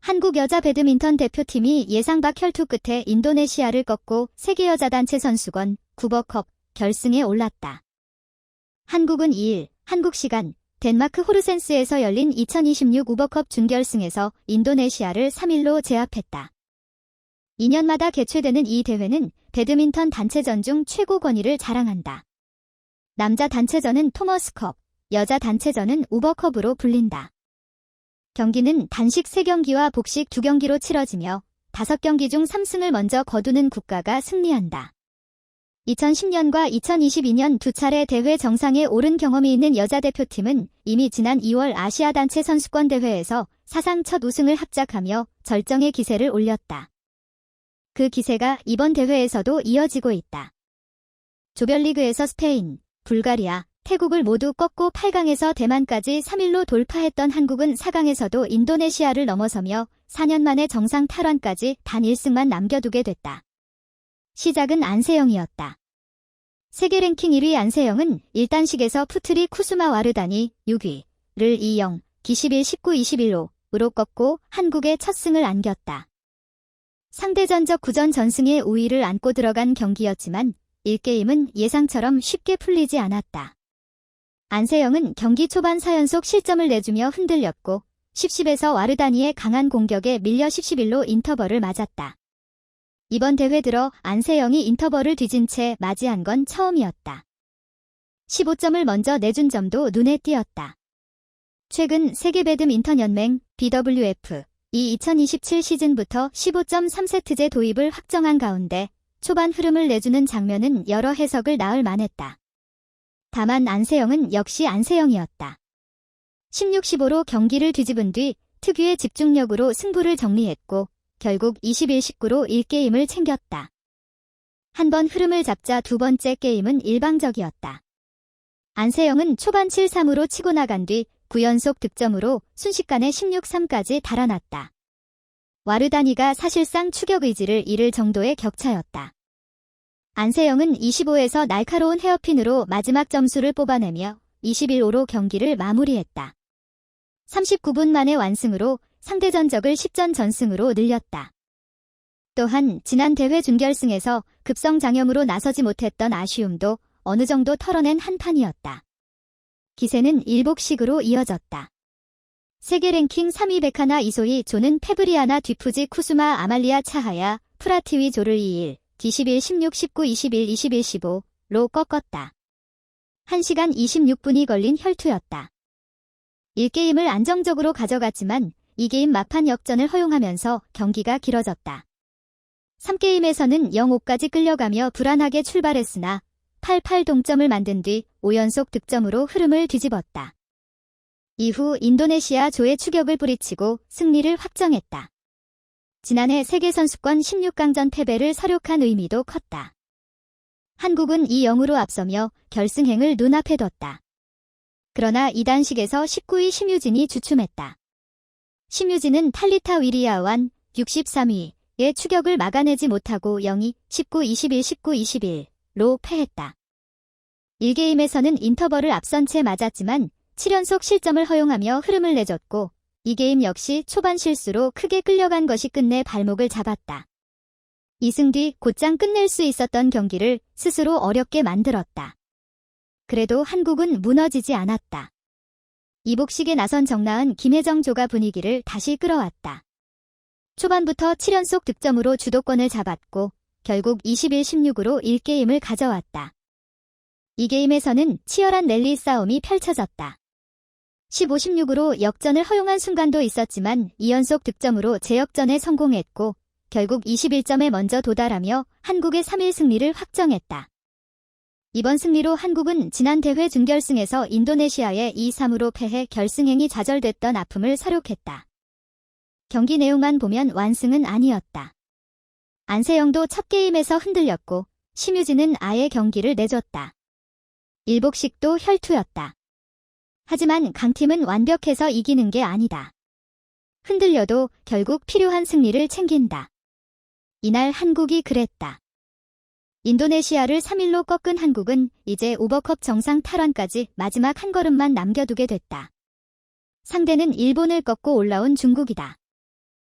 한국 여자 배드민턴 대표팀이 예상 밖 혈투 끝에 인도네시아를 꺾고 세계여자단체 선수권 구버컵 결승에 올랐다. 한국은 2일 한국 시간 덴마크 호르센스에서 열린 2026 우버컵 준결승에서 인도네시아를 3-1로 제압했다. 2년마다 개최되는 이 대회는 배드민턴 단체전 중 최고 권위를 자랑한다. 남자 단체전은 토머스컵, 여자 단체전은 우버컵으로 불린다. 경기는 단식 3경기와 복식 2경기로 치러지며 5경기 중 3승을 먼저 거두는 국가가 승리한다. 2010년과 2022년 두 차례 대회 정상에 오른 경험이 있는 여자 대표팀은 이미 지난 2월 아시아 단체 선수권 대회에서 사상 첫 우승을 합작하며 절정의 기세를 올렸다. 그 기세가 이번 대회에서도 이어지고 있다. 조별리그에서 스페인, 불가리아, 태국을 모두 꺾고 8강에서 대만까지 3-1로 돌파했던 한국은 4강에서도 인도네시아를 넘어서며 4년 만에 정상 탈환까지 단 1승만 남겨두게 됐다. 시작은 안세영이었다. 세계 랭킹 1위 안세영은 1단식에서 푸트리 쿠수마 와르다니 6위를 2-0, 기11, 19, 21로로 꺾고 한국의 첫 승을 안겼다. 상대전적 9전 전승의 우위를 안고 들어간 경기였지만 1게임은 예상처럼 쉽게 풀리지 않았다. 안세영은 경기 초반 4연속 실점을 내주며 흔들렸고 10-10에서 와르다니의 강한 공격에 밀려 10-11로 인터벌을 맞았다. 이번 대회 들어 안세영이 인터벌을 뒤진 채 맞이한 건 처음이었다. 15점을 먼저 내준 점도 눈에 띄었다. 최근 세계 배드민턴 연맹 BWF 이 2027 시즌부터 15.3세트제 도입을 확정한 가운데 초반 흐름을 내주는 장면은 여러 해석을 낳을 만했다. 다만 안세영은 역시 안세영이었다. 16-15로 경기를 뒤집은 뒤 특유의 집중력으로 승부를 정리했고 결국 21-19로 1게임을 챙겼다. 한 번 흐름을 잡자 두 번째 게임은 일방적이었다. 안세영은 초반 7-3으로 치고 나간 뒤 9연속 득점으로 순식간에 16-3까지 달아났다. 와르다니가 사실상 추격 의지를 잃을 정도의 격차였다. 안세영은 25에서 날카로운 헤어핀으로 마지막 점수를 뽑아내며 21-5로 경기를 마무리했다. 39분 만에 완승으로 상대 전적을 10전 전승으로 늘렸다. 또한 지난 대회 준결승에서 급성장염으로 나서지 못했던 아쉬움도 어느 정도 털어낸 한판이었다. 기세는 일복식으로 이어졌다. 세계 랭킹 3위 베카나 이소희 조는 페브리아나 뒤푸지 쿠수마 아말리아 차하야 프라티위 조를 2-1, 기11, 16, 19, 21, 21, 15로 꺾었다. 1시간 26분이 걸린 혈투였다. 1게임을 안정적으로 가져갔지만 2게임 막판 역전을 허용하면서 경기가 길어졌다. 3게임에서는 0-5까지 끌려가며 불안하게 출발했으나 8-8 동점을 만든 뒤 5연속 득점으로 흐름을 뒤집었다. 이후 인도네시아 조의 추격을 뿌리치고 승리를 확정했다. 지난해 세계선수권 16강전 패배를 설욕한 의미도 컸다. 한국은 2-0으로 앞서며 결승행을 눈앞에 뒀다. 그러나 2단식에서 19위 심유진이 주춤했다. 심유진은 탈리타 위리아완 63위의 추격을 막아내지 못하고 0-2, 19, 21, 19, 21로 패했다. 1게임에서는 인터벌을 앞선 채 맞았지만 7연속 실점을 허용하며 흐름을 내줬고 2게임 역시 초반 실수로 크게 끌려간 것이 끝내 발목을 잡았다. 2승 뒤 곧장 끝낼 수 있었던 경기를 스스로 어렵게 만들었다. 그래도 한국은 무너지지 않았다. 이복식에 나선 정나은, 김혜정 조가 분위기를 다시 끌어왔다. 초반부터 7연속 득점으로 주도권을 잡았고 결국 21-16으로 1게임을 가져왔다. 2게임에서는 치열한 랠리 싸움이 펼쳐졌다. 15-16으로 역전을 허용한 순간도 있었지만 2연속 득점으로 재역전에 성공했고 결국 21점에 먼저 도달하며 한국의 3-1 승리를 확정했다. 이번 승리로 한국은 지난 대회 준결승에서 인도네시아에 2-3으로 패해 결승행이 좌절됐던 아픔을 사륙했다. 경기 내용만 보면 완승은 아니었다. 안세영도 첫 게임에서 흔들렸고 심유진은 아예 경기를 내줬다. 일복식도 혈투였다. 하지만 강팀은 완벽해서 이기는 게 아니다. 흔들려도 결국 필요한 승리를 챙긴다. 이날 한국이 그랬다. 인도네시아를 3-1로 꺾은 한국은 이제 우버컵 정상 탈환까지 마지막 한 걸음만 남겨두게 됐다. 상대는 일본을 꺾고 올라온 중국이다.